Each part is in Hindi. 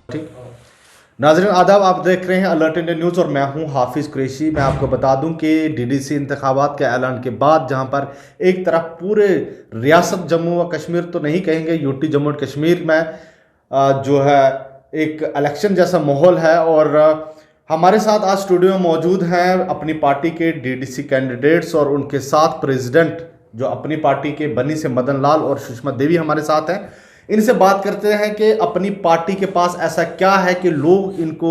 ठीक। नाज़रीन आदाब, आप देख रहे हैं अलर्ट इंडिया न्यूज़ और मैं हूं हाफिज़ कुरैशी। मैं आपको बता दूं कि डीडीसी इंतखाबात के ऐलान के बाद जहां पर एक तरफ पूरे रियासत जम्मू व कश्मीर तो नहीं कहेंगे, यूटी जम्मू और कश्मीर में जो है एक इलेक्शन जैसा माहौल है। और हमारे साथ आज स्टूडियो में मौजूद हैं अपनी पार्टी के डीडीसी कैंडिडेट्स और उनके साथ प्रेसिडेंट जो अपनी पार्टी के बनी से मदन लाल और सुषमा देवी हमारे साथ हैं। इनसे बात करते हैं कि अपनी पार्टी के पास ऐसा क्या है कि लोग इनको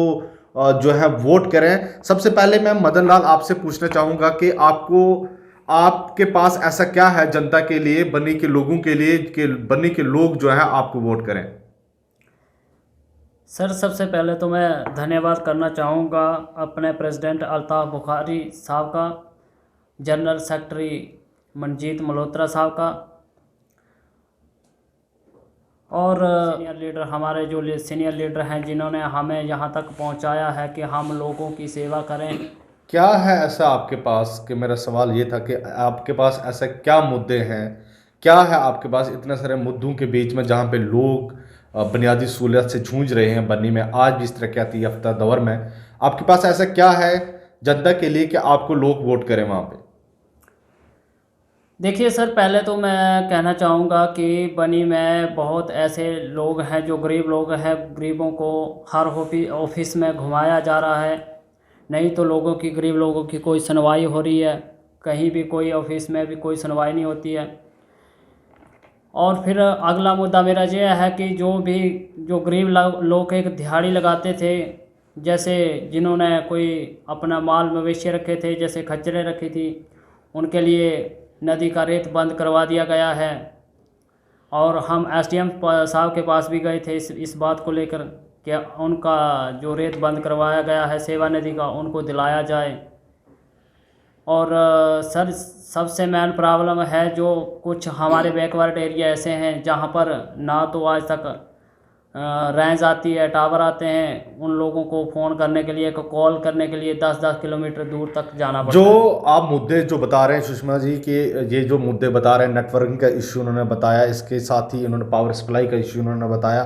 जो है वोट करें। सबसे पहले मैं मदन लाल आपसे पूछना चाहूँगा कि आपके पास ऐसा क्या है जनता के लिए, बनी के लोगों के लिए, कि बनी के लोग जो है आपको वोट करें। सर, सबसे पहले तो मैं धन्यवाद करना चाहूँगा अपने प्रेसिडेंट अल्ताफ़ बुखारी साहब का, जनरल सेक्रेटरी मनजीत मल्होत्रा साहब का, और सीनियर लीडर हमारे जो सीनियर लीडर हैं जिन्होंने हमें यहाँ तक पहुँचाया है कि हम लोगों की सेवा करें। क्या है ऐसा आपके पास, कि मेरा सवाल ये था कि आपके पास ऐसा क्या मुद्दे हैं, क्या है आपके पास इतने सारे मुद्दों के बीच में जहाँ पे लोग बुनियादी सहूलियत से जूझ रहे हैं बन्नी में आज भी इस तरक्याती याफ्ता दौर में, आपके पास ऐसा क्या है जनता के लिए कि आपको लोग वोट करें वहाँ पे। देखिए सर, पहले तो मैं कहना चाहूँगा कि बनी में बहुत ऐसे लोग हैं जो गरीब लोग हैं। गरीबों को हर ऑफिस में घुमाया जा रहा है, नहीं तो गरीब लोगों की कोई सुनवाई हो रही है, कहीं भी कोई ऑफिस में भी कोई सुनवाई नहीं होती है। और फिर अगला मुद्दा मेरा ये है कि जो गरीब लोग एक दिहाड़ी लगाते थे, जैसे जिन्होंने कोई अपना माल मवेशी रखे थे, जैसे खच्चरें रखी थी, उनके लिए नदी का रेत बंद करवा दिया गया है। और हम एसडीएम साहब के पास भी गए थे इस बात को लेकर कि उनका जो रेत बंद करवाया गया है सेवा नदी का, उनको दिलाया जाए। और सर, सबसे मेन प्रॉब्लम है जो कुछ हमारे बैकवर्ड एरिया ऐसे हैं जहाँ पर ना तो आज तक रेंज आती है, टावर आते हैं। उन लोगों को फ़ोन करने के लिए, कॉल करने के लिए 10-10 किलोमीटर दूर तक जाना पड़ता जो है। आप मुद्दे जो बता रहे हैं सुषमा जी कि ये जो मुद्दे बता रहे हैं, नेटवर्किंग का इश्यू उन्होंने बताया, इसके साथ ही उन्होंने पावर सप्लाई का इश्यू उन्होंने बताया,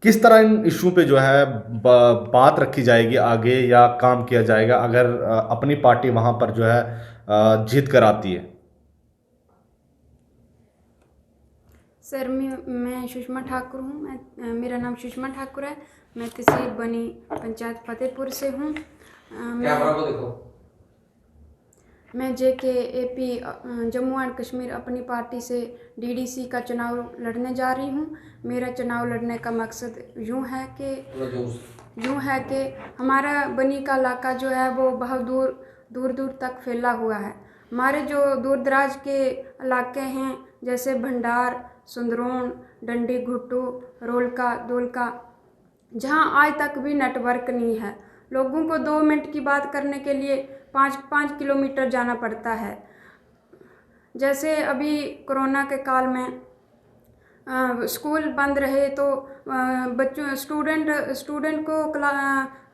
किस तरह इन इशू पे जो है बात रखी जाएगी आगे या काम किया जाएगा अगर अपनी पार्टी वहां पर जो है जीत कर आती है। सर, मैं सुषमा ठाकुर हूँ। मेरा नाम सुषमा ठाकुर है। मैं तहसील बनी पंचायत फतेहपुर से हूँ। मैं JKAP जम्मू एंड कश्मीर अपनी पार्टी से डीडीसी का चुनाव लड़ने जा रही हूँ। मेरा चुनाव लड़ने का मकसद यूँ है कि हमारा बनी का इलाका जो है वो बहुत दूर दूर तक फैला हुआ है। हमारे जो दूर दराज के इलाके हैं जैसे भंडार, सुंदरोन, डंडी घुट्टू, रोलका, दोलका, जहाँ आज तक भी नेटवर्क नहीं है। लोगों को 2 मिनट की बात करने के लिए 5 किलोमीटर जाना पड़ता है। जैसे अभी कोरोना के काल में स्कूल बंद रहे तो स्टूडेंट को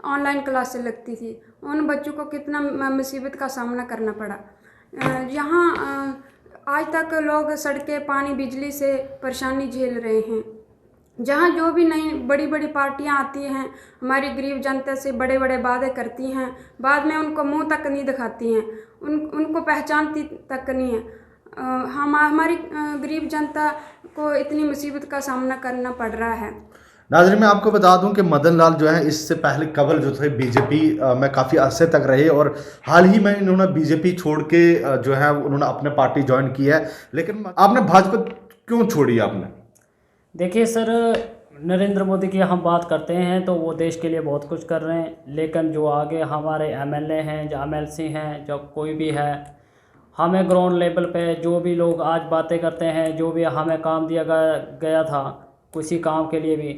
ऑनलाइन क्लासेस लगती थी। उन बच्चों को कितना मुसीबत का सामना करना पड़ा। यहाँ आज तक लोग सड़कें, पानी, बिजली से परेशानी झेल रहे हैं। जहाँ जो भी नई बड़ी बड़ी पार्टियाँ आती हैं, हमारी गरीब जनता से बड़े बड़े वादे करती हैं, बाद में उनको मुंह तक नहीं दिखाती हैं, उनको पहचानती तक नहीं है। हमारी गरीब जनता को इतनी मुसीबत का सामना करना पड़ रहा है। नाज़रीन, मैं आपको बता दूं कि मदन लाल जो है इससे पहले कबल जो थे बीजेपी में काफ़ी अरसे तक रहे और हाल ही में इन्होंने बीजेपी छोड़ के जो है उन्होंने अपने पार्टी ज्वाइन की है। लेकिन आपने भाजपा क्यों छोड़ी आपने? देखिए सर, नरेंद्र मोदी की हम बात करते हैं तो वो देश के लिए बहुत कुछ कर रहे हैं, लेकिन जो आगे हमारे एमएलए हैं, जो एमएलसी हैं, जो कोई भी है, हमें ग्राउंड लेवल पे जो भी लोग आज बातें करते हैं, जो भी हमें काम दिया गया था किसी काम के लिए भी,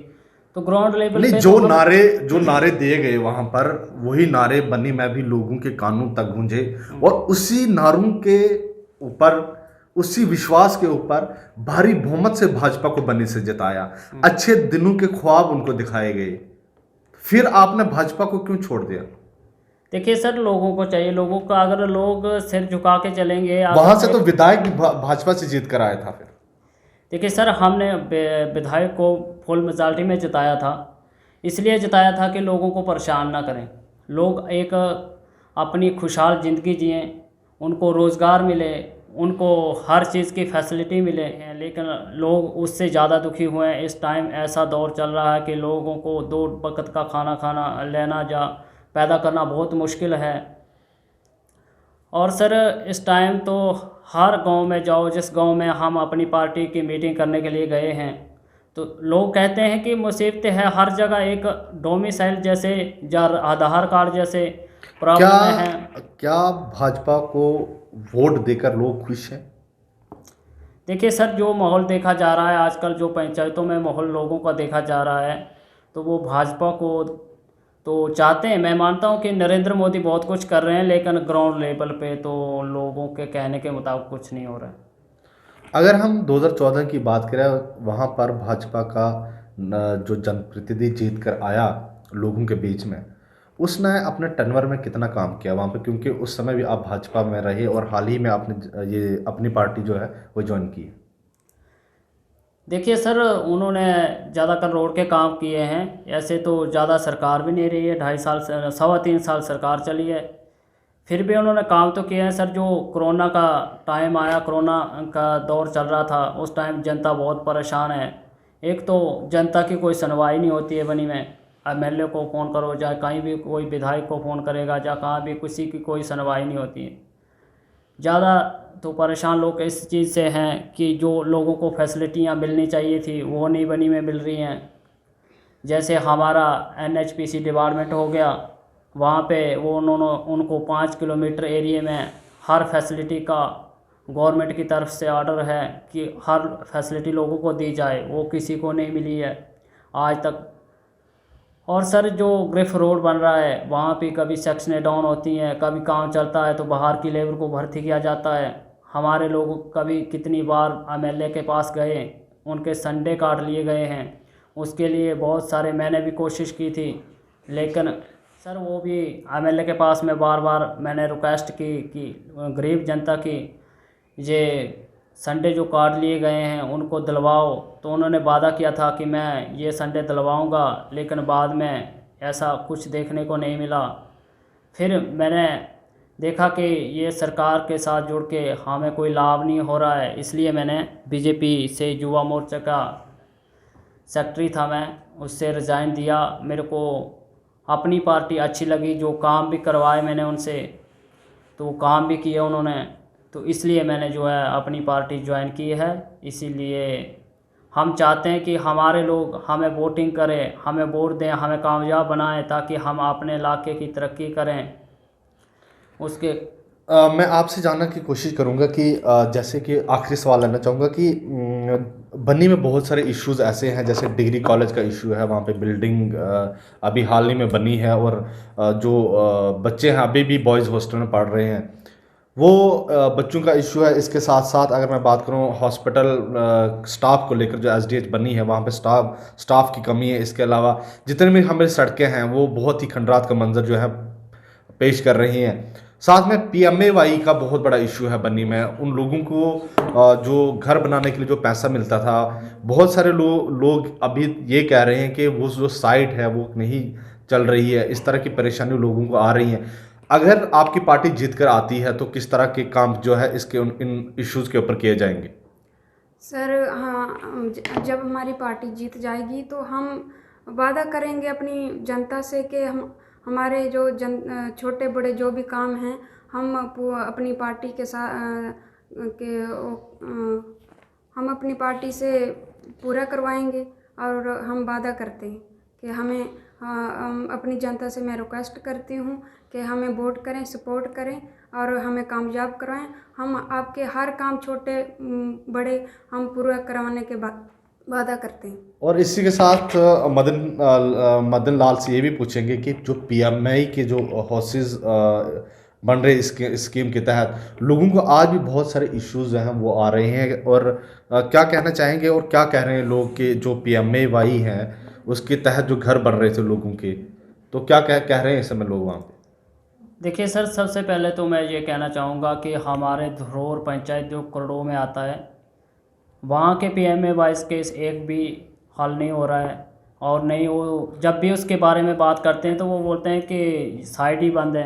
तो ग्राउंड लेवल नहीं, पे जो नारे दिए गए वहां पर, वही नारे बनी में भी लोगों के कानों तक गूंजे और उसी नारों के ऊपर, उसी विश्वास के ऊपर भारी बहुमत से भाजपा को बनी से जिताया। अच्छे दिनों के ख्वाब उनको दिखाए गए, फिर आपने भाजपा को क्यों छोड़ दिया? देखिए सर, लोगों को चाहिए, लोगों का अगर लोग सिर झुका के चलेंगे। वहां से तो विधायक भी भाजपा से जीत कर आया था। फिर देखिए सर, हमने विधायक को फुल मेजॉरिटी में जिताया था, इसलिए जताया था कि लोगों को परेशान ना करें, लोग एक अपनी खुशहाल ज़िंदगी जिएं, उनको रोज़गार मिले, उनको हर चीज़ की फैसिलिटी मिले। लेकिन लोग उससे ज़्यादा दुखी हुए हैं। इस टाइम ऐसा दौर चल रहा है कि लोगों को 2 वक़्त का खाना लेना जा पैदा करना बहुत मुश्किल है। और सर इस टाइम तो हर गांव में जाओ, जिस गांव में हम अपनी पार्टी की मीटिंग करने के लिए गए हैं, तो लोग कहते हैं कि मुसीबतें है हर जगह, एक डोमिसाइल जैसे आधार कार्ड जैसे क्या प्रॉब्लम है। क्या भाजपा को वोट देकर लोग खुश हैं? देखिए सर, जो माहौल देखा जा रहा है आजकल, जो पंचायतों में माहौल लोगों का देखा जा रहा है, तो वो भाजपा को तो चाहते हैं। मैं मानता हूं कि नरेंद्र मोदी बहुत कुछ कर रहे हैं, लेकिन ग्राउंड लेवल पे तो लोगों के कहने के मुताबिक कुछ नहीं हो रहा है। अगर हम 2014 की बात करें, वहाँ पर भाजपा का जो जनप्रतिनिधि जीत कर आया लोगों के बीच में, उसने अपने टर्नवर में कितना काम किया वहाँ पे? क्योंकि उस समय भी आप भाजपा में रहे और हाल ही में आपने ये अपनी पार्टी जो है वो ज्वाइन की है। देखिए सर, उन्होंने ज़्यादातर रोड के काम किए हैं। ऐसे तो ज़्यादा सरकार भी नहीं रही है, 2.5 साल से 3.25 साल सरकार चली है, फिर भी उन्होंने काम तो किए हैं। सर जो कोरोना का टाइम आया, कोरोना का दौर चल रहा था, उस टाइम जनता बहुत परेशान है। एक तो जनता की कोई सुनवाई नहीं होती है बनी में, एमएलए को फ़ोन करो, चाहे कहीं भी कोई विधायक को फ़ोन करेगा, चाहे कहाँ भी, किसी की कोई सुनवाई नहीं होती है। ज़्यादा तो परेशान लोग इस चीज़ से हैं कि जो लोगों को फैसिलिटियाँ मिलनी चाहिए थी वो नहीं बनी में मिल रही हैं। जैसे हमारा एनएचपीसी डिपार्टमेंट हो गया, वहाँ पे वो उनको 5 किलोमीटर एरिया में हर फैसिलिटी का गवर्नमेंट की तरफ से ऑर्डर है कि हर फैसिलिटी लोगों को दी जाए, वो किसी को नहीं मिली है आज तक। और सर जो ग्रिफ रोड बन रहा है, वहाँ पे कभी सेक्शनें डाउन होती हैं, कभी काम चलता है तो बाहर की लेबर को भर्ती किया जाता है। हमारे लोग कभी कितनी बार एमएलए के पास गए, उनके संडे काट लिए गए हैं, उसके लिए बहुत सारे मैंने भी कोशिश की थी, लेकिन सर वो भी एमएलए के पास में बार बार मैंने रिक्वेस्ट की कि गरीब जनता की ये संडे जो काट लिए गए हैं उनको दिलवाओ। तो उन्होंने वादा किया था कि मैं ये संडे दिलवाऊंगा, लेकिन बाद में ऐसा कुछ देखने को नहीं मिला। फिर मैंने देखा कि ये सरकार के साथ जुड़ के हमें कोई लाभ नहीं हो रहा है, इसलिए मैंने बीजेपी से युवा मोर्चा का सेक्रेटरी था मैं, उससे रिज़ाइन दिया। मेरे को अपनी पार्टी अच्छी लगी, जो काम भी करवाए मैंने उनसे, तो काम भी किए उन्होंने, तो इसलिए मैंने जो है अपनी पार्टी ज्वाइन की है। इसीलिए हम चाहते हैं कि हमारे लोग हमें वोटिंग करें, हमें वोट दें, हमें कामयाब बनाएं, ताकि हम अपने इलाके की तरक्की करें। उसके मैं आपसे जानने की कोशिश करूंगा कि जैसे कि आखिरी सवाल लेना चाहूँगा कि बन्नी में बहुत सारे इश्यूज ऐसे हैं, जैसे डिग्री कॉलेज का इशू है, वहाँ पे बिल्डिंग अभी हाल ही में बनी है, और जो बच्चे हैं अभी भी बॉयज़ हॉस्टल में पढ़ रहे हैं, वो बच्चों का इशू है। इसके साथ साथ अगर मैं बात करूँ हॉस्पिटल स्टाफ को लेकर, जो एसडीएच बनी है वहाँ पे स्टाफ की कमी है। इसके अलावा जितने भी हमारी सड़कें हैं वो बहुत ही खंडरात का मंजर जो है पेश कर रही हैं। साथ में पीएमएवाई का बहुत बड़ा इशू है बन्नी में। उन लोगों को जो घर बनाने के लिए जो पैसा मिलता था, बहुत सारे लोग अभी ये कह रहे हैं कि वो जो साइट है वो नहीं चल रही है। इस तरह की परेशानी लोगों को आ रही हैं। अगर आपकी पार्टी जीत कर आती है तो किस तरह के काम जो है इसके इन इश्यूज़ के ऊपर किए जाएंगे? सर हाँ, जब हमारी पार्टी जीत जाएगी तो हम वादा करेंगे अपनी जनता से कि हमारे जो छोटे बड़े जो भी काम हैं हम अपनी पार्टी के साथ हम अपनी पार्टी से पूरा करवाएंगे। और हम वादा करते हैं कि हम अपनी जनता से मैं रिक्वेस्ट करती हूँ कि हमें वोट करें, सपोर्ट करें और हमें कामयाब करवाएं। हम आपके हर काम छोटे बड़े हम पूरा करवाने के बाद वादा करते हैं। और इसी के साथ मदन लाल से ये भी पूछेंगे कि जो पीएमआई के जो हाउसेज बन रहे इसके स्कीम के तहत लोगों को आज भी बहुत सारे इश्यूज जो हैं वो आ रहे हैं, और क्या कहना चाहेंगे और क्या कह रहे हैं लोग कि जो पीएमआई है उसके तहत जो घर बन रहे थे लोगों के, तो क्या कह रहे हैं इस समय लोग वहाँ पे? देखिए सर, सबसे पहले तो मैं ये कहना चाहूँगा कि हमारे धरोहर पंचायत जो करोड़ों में आता है, वहाँ के पीएमए वाइस केस एक भी हल नहीं हो रहा है। और नहीं, वो जब भी उसके बारे में बात करते हैं तो वो बोलते हैं कि साइट ही बंद है।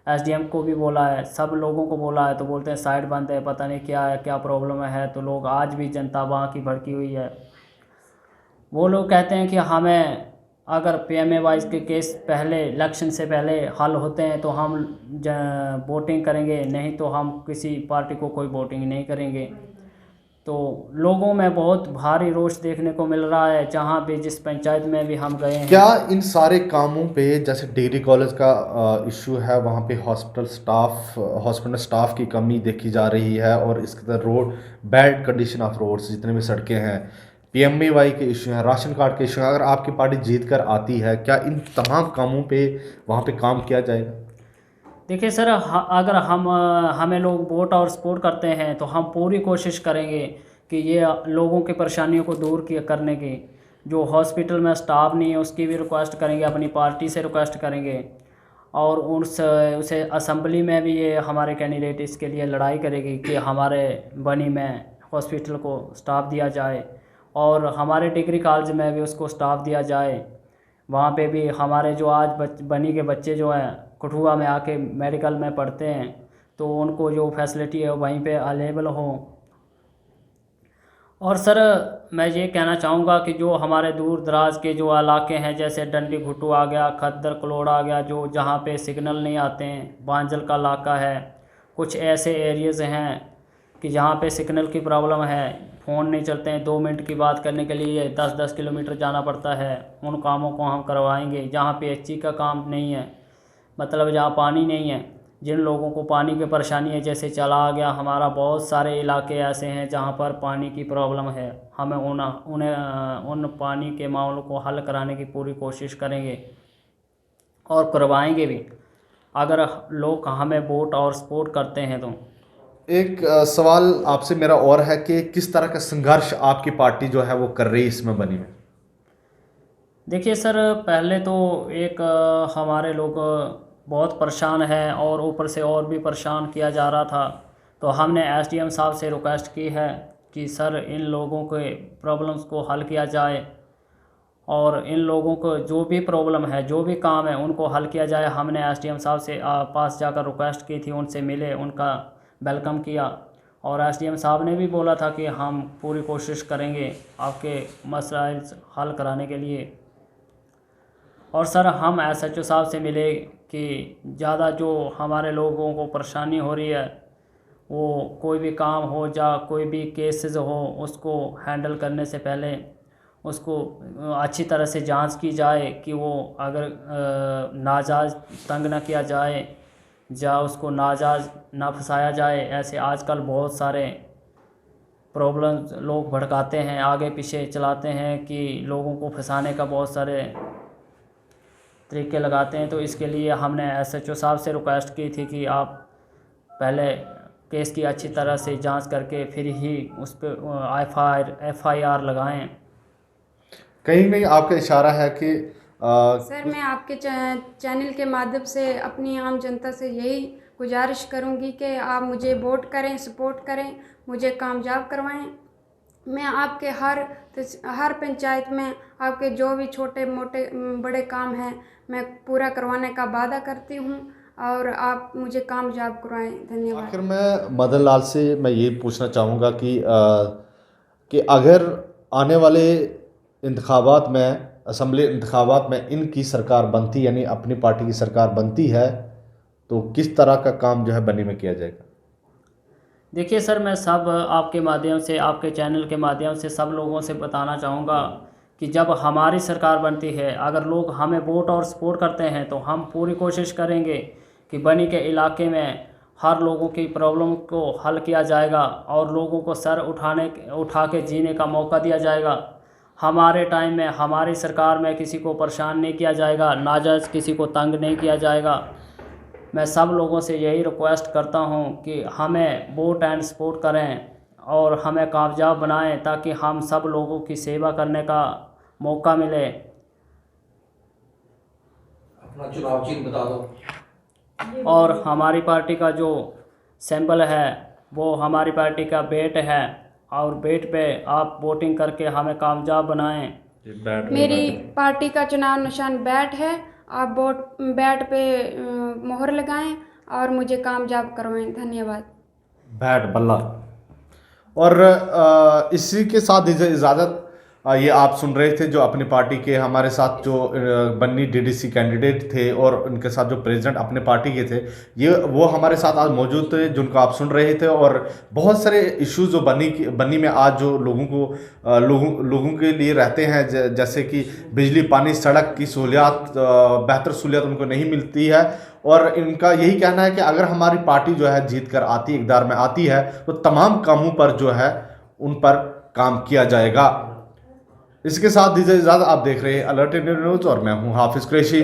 एसडीएम को भी बोला है, सब लोगों को बोला है, तो बोलते हैं साइट बंद है, पता नहीं क्या है, क्या प्रॉब्लम है। तो लोग आज भी जनता वहाँ की भड़की हुई है। वो लोग कहते हैं कि हमें अगर PMAY के केस पहले इलेक्शन से पहले हल होते हैं तो हम वोटिंग करेंगे, नहीं तो हम किसी पार्टी को कोई वोटिंग नहीं करेंगे। तो लोगों में बहुत भारी रोष देखने को मिल रहा है, जहाँ भी जिस पंचायत में भी हम गए हैं। क्या इन सारे कामों पे, जैसे डिग्री कॉलेज का इशू है, वहाँ पे हॉस्पिटल स्टाफ की कमी देखी जा रही है, और इसके तरह road, bad condition of roads, जितने भी सड़कें हैं, PMAY के इशू हैं, राशन कार्ड के इशू हैं, अगर आपकी पार्टी जीत कर आती है, क्या इन तमाम कामों पे वहाँ पे काम किया जाएगा? देखिए सर, अगर हमें लोग वोट और सपोर्ट करते हैं तो हम पूरी कोशिश करेंगे कि ये लोगों की परेशानियों को दूर करने की। जो हॉस्पिटल में स्टाफ नहीं है उसकी भी रिक्वेस्ट करेंगे, अपनी पार्टी से रिक्वेस्ट करेंगे, और उसे असेंबली में भी ये हमारे कैंडिडेट इसके लिए लड़ाई करेगी कि हमारे बनी में हॉस्पिटल को स्टाफ दिया जाए, और हमारे डिग्री कॉलेज में भी उसको स्टाफ दिया जाए। वहाँ पे भी हमारे जो आज बनी के बच्चे जो हैं कठुआ में आके मेडिकल में पढ़ते हैं, तो उनको जो फैसिलिटी है वहीं पे अवेलेबल हो। और सर, मैं ये कहना चाहूँगा कि जो हमारे दूर दराज के जो इलाके हैं, जैसे डंडी घुटू आ गया, खद्दर कलोड़ आ गया, जो जहाँ पे सिग्नल नहीं आते हैं, बांजल का इलाका है, कुछ ऐसे एरियाज़ हैं कि जहाँ पे सिग्नल की प्रॉब्लम है, फ़ोन नहीं चलते हैं, 2 मिनट की बात करने के लिए 10-10 किलोमीटर जाना पड़ता है। उन कामों को हम करवाएंगे। जहाँ PHC का काम नहीं है, मतलब जहाँ पानी नहीं है, जिन लोगों को पानी की परेशानी है, जैसे चला आ गया, हमारा बहुत सारे इलाके ऐसे हैं जहाँ पर पानी की प्रॉब्लम है। हमें उन पानी के मामलों को हल कराने की पूरी कोशिश करेंगे और करवाएंगे भी, अगर लोग हमें वोट और सपोर्ट करते हैं तो। एक सवाल आपसे मेरा और है कि किस तरह का संघर्ष आपकी पार्टी जो है वो कर रही है इसमें बनी में? देखिए सर, पहले तो एक हमारे लोग बहुत परेशान हैं, और ऊपर से और भी परेशान किया जा रहा था। तो हमने SDM साहब से रिक्वेस्ट की है कि सर, इन लोगों के प्रॉब्लम्स को हल किया जाए, और इन लोगों को जो भी प्रॉब्लम है, जो भी काम है, उनको हल किया जाए। हमने SDM साहब से पास जाकर रिक्वेस्ट की थी, उनसे मिले, उनका वेलकम किया, और SDM साहब ने भी बोला था कि हम पूरी कोशिश करेंगे आपके मसाइल हल कराने के लिए। और सर, हम SHO साहब से मिले कि ज़्यादा जो हमारे लोगों को परेशानी हो रही है, वो कोई भी काम हो या कोई भी केसेस हो, उसको हैंडल करने से पहले उसको अच्छी तरह से जांच की जाए कि वो अगर नाजायज़ तंग ना किया जाए या उसको नाजायज़ ना फंसाया जाए। ऐसे आजकल बहुत सारे प्रॉब्लम्स लोग भड़काते हैं, आगे पीछे चलाते हैं कि लोगों को फंसाने का बहुत सारे तरीके लगाते हैं। तो इसके लिए हमने SHO साहब से रिक्वेस्ट की थी कि आप पहले केस की अच्छी तरह से जांच करके फिर ही उस पर FIR लगाएं। कहीं नहीं आपका इशारा है कि सर, मैं आपके चैनल के माध्यम से अपनी आम जनता से यही गुजारिश करूंगी कि आप मुझे वोट करें, सपोर्ट करें, मुझे कामयाब करवाएं। मैं आपके हर पंचायत में आपके जो भी छोटे मोटे बड़े काम हैं, मैं पूरा करवाने का वादा करती हूं, और आप मुझे कामयाब करवाएं। धन्यवाद। आखिर मैं मदन लाल से मैं ये पूछना चाहूँगा कि अगर आने वाले इंतखाबात में, असम्बली इंतखाबात में इनकी सरकार बनती, यानी अपनी पार्टी की सरकार बनती है, तो किस तरह का काम जो है बनी में किया जाएगा? देखिए सर, मैं सब आपके माध्यम से, आपके चैनल के माध्यम से सब लोगों से बताना चाहूँगा कि जब हमारी सरकार बनती है, अगर लोग हमें वोट और सपोर्ट करते हैं, तो हम पूरी कोशिश करेंगे कि बनी के इलाके में हर लोगों की प्रॉब्लम को हल किया जाएगा, और लोगों को सर उठा के जीने का मौका दिया जाएगा। हमारे टाइम में, हमारी सरकार में किसी को परेशान नहीं किया जाएगा, नाजायज़ किसी को तंग नहीं किया जाएगा। मैं सब लोगों से यही रिक्वेस्ट करता हूं कि हमें वोट एंड सपोर्ट करें और हमें कामयाब बनाएं, ताकि हम सब लोगों की सेवा करने का मौका मिले। अपना चुनाव चिन्ह बता दो। और हमारी पार्टी का जो सिंबल है वो हमारी पार्टी का बेट है, और बेट पे आप वोटिंग करके हमें कामयाब बनाएं। मेरी पार्टी का चुनाव निशान बैट है। आप वोट बैट पे मोहर लगाएं और मुझे कामयाब करवाएं। धन्यवाद। बैट बल्ला। और इसी के साथ दीजिए इजाज़त। ये आप सुन रहे थे जो अपनी पार्टी के हमारे साथ जो बन्नी डीडीसी कैंडिडेट थे और उनके साथ जो प्रेसिडेंट अपने पार्टी के थे, ये वो हमारे साथ आज मौजूद थे जिनको आप सुन रहे थे। और बहुत सारे इश्यूज जो बन्नी में आज जो लोगों के लिए रहते हैं, जैसे कि बिजली, पानी, सड़क की सहूलियात, बेहतर सहूलियात उनको नहीं मिलती है। और इनका यही कहना है कि अगर हमारी पार्टी जो है जीत कर आती, इक़्तिदार में आती है, तो तमाम कामों पर जो है उन पर काम किया जाएगा। इसके साथ दीजिए इजाज़त। आप देख रहे हैं अलर्ट इंडिया न्यूज़ और मैं हूं हाफिज़ कुरैशी।